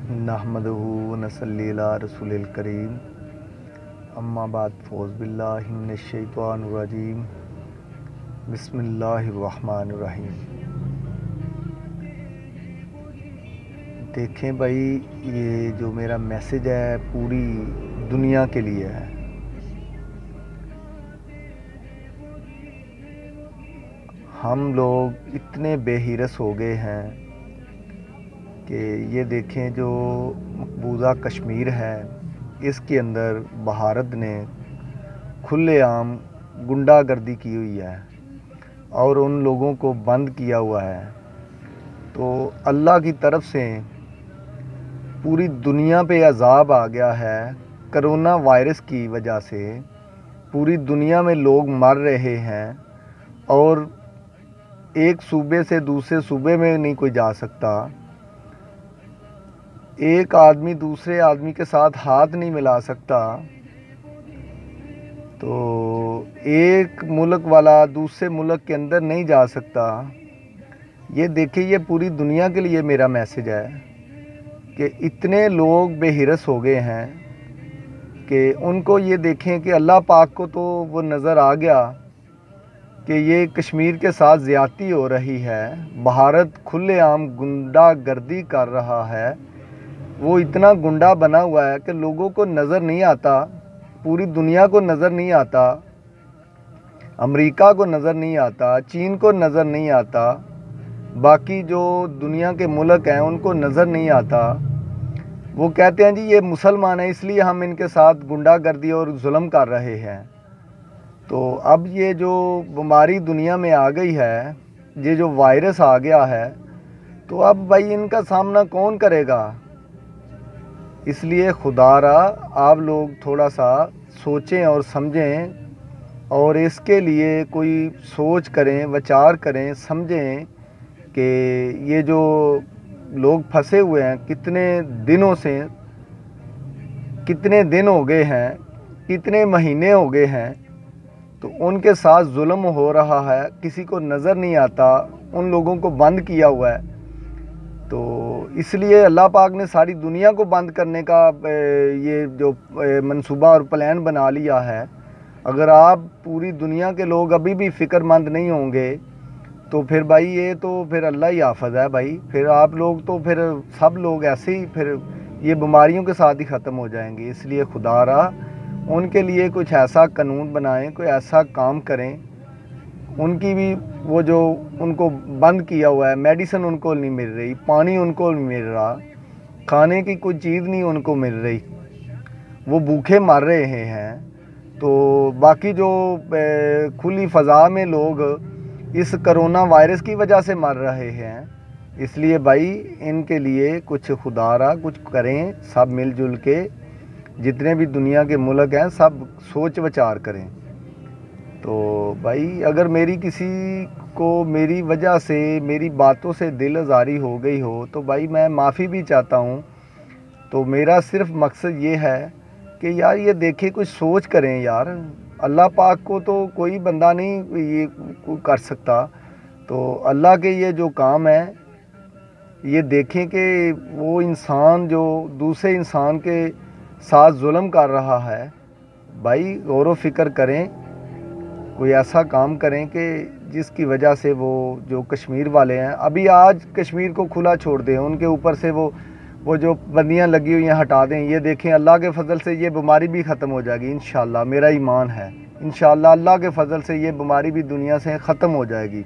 नहमदहू व नसल्ली अला रसूलिल करीम अम्मा बाद फ़ौज़ बिल्लाहि मिनश शैतानिर रजीम बिस्मिल्लाहिर रहमानिर रहीम। देखें भाई, ये जो मेरा मैसेज है पूरी दुनिया के लिए है। हम लोग इतने बेहिरस हो गए हैं कि ये देखें, जो मकबूजा कश्मीर है इसके अंदर भारत ने खुलेआम गुंडागर्दी की हुई है और उन लोगों को बंद किया हुआ है। तो अल्लाह की तरफ से पूरी दुनिया पे अज़ाब आ गया है। करोना वायरस की वजह से पूरी दुनिया में लोग मर रहे हैं और एक सूबे से दूसरे सूबे में नहीं कोई जा सकता। एक आदमी दूसरे आदमी के साथ हाथ नहीं मिला सकता। तो एक मुल्क वाला दूसरे मुल्क के अंदर नहीं जा सकता। ये देखिए, ये पूरी दुनिया के लिए मेरा मैसेज है कि इतने लोग बेहिरस हो गए हैं कि उनको ये देखें कि अल्लाह पाक को तो वो नज़र आ गया कि ये कश्मीर के साथ ज़्यादती हो रही है। भारत खुलेआम गुंडागर्दी कर रहा है। वो इतना गुंडा बना हुआ है कि लोगों को नज़र नहीं आता, पूरी दुनिया को नज़र नहीं आता, अमेरिका को नज़र नहीं आता, चीन को नज़र नहीं आता, बाकी जो दुनिया के मुल्क हैं उनको नज़र नहीं आता। वो कहते हैं जी ये मुसलमान है इसलिए हम इनके साथ गुंडागर्दी और जुल्म कर रहे हैं। तो अब ये जो बीमारी दुनिया में आ गई है, ये जो वायरस आ गया है, तो अब भाई इनका सामना कौन करेगा? इसलिए खुदारा आप लोग थोड़ा सा सोचें और समझें और इसके लिए कोई सोच करें, विचार करें, समझें कि ये जो लोग फंसे हुए हैं कितने दिनों से, कितने दिन हो गए हैं, कितने महीने हो गए हैं, तो उनके साथ जुल्म हो रहा है, किसी को नज़र नहीं आता, उन लोगों को बंद किया हुआ है। तो इसलिए अल्लाह पाक ने सारी दुनिया को बंद करने का ये जो मंसूबा और प्लान बना लिया है। अगर आप पूरी दुनिया के लोग अभी भी फ़िक्रमंद नहीं होंगे तो फिर भाई ये तो फिर अल्लाह ही हाफ़िज़ है भाई। फिर आप लोग तो फिर सब लोग ऐसे ही फिर ये बीमारियों के साथ ही ख़त्म हो जाएंगे। इसलिए खुदारा उनके लिए कुछ ऐसा कानून बनाएं, कोई ऐसा काम करें। उनकी भी वो जो उनको बंद किया हुआ है, मेडिसिन उनको नहीं मिल रही, पानी उनको नहीं मिल रहा, खाने की कोई चीज़ नहीं उनको मिल रही, वो भूखे मर रहे हैं। तो बाकी जो खुली फ़ज़ा में लोग इस करोना वायरस की वजह से मर रहे हैं। इसलिए भाई इनके लिए कुछ खुदारा कुछ करें, सब मिलजुल के, जितने भी दुनिया के मुल्क हैं सब सोच विचार करें। तो भाई अगर मेरी किसी को मेरी वजह से, मेरी बातों से दिल आज़ारी हो गई हो तो भाई मैं माफ़ी भी चाहता हूँ। तो मेरा सिर्फ मकसद ये है कि यार ये देखें, कुछ सोच करें यार। अल्लाह पाक को तो कोई बंदा नहीं ये कर सकता। तो अल्लाह के ये जो काम है, ये देखें कि वो इंसान जो दूसरे इंसान के साथ जुल्म कर रहा है, भाई गौर व फिक्र करें, कोई ऐसा काम करें कि जिसकी वजह से वो जो कश्मीर वाले हैं अभी आज कश्मीर को खुला छोड़ दें, उनके ऊपर से वो जो बंदियां लगी हुई हैं हटा दें। ये देखें, अल्लाह के फ़ज़ल से ये बीमारी भी ख़त्म हो जाएगी इंशाअल्लाह। मेरा ईमान है इंशाअल्लाह अल्लाह के फ़ज़ल से ये बीमारी भी दुनिया से ख़त्म हो जाएगी।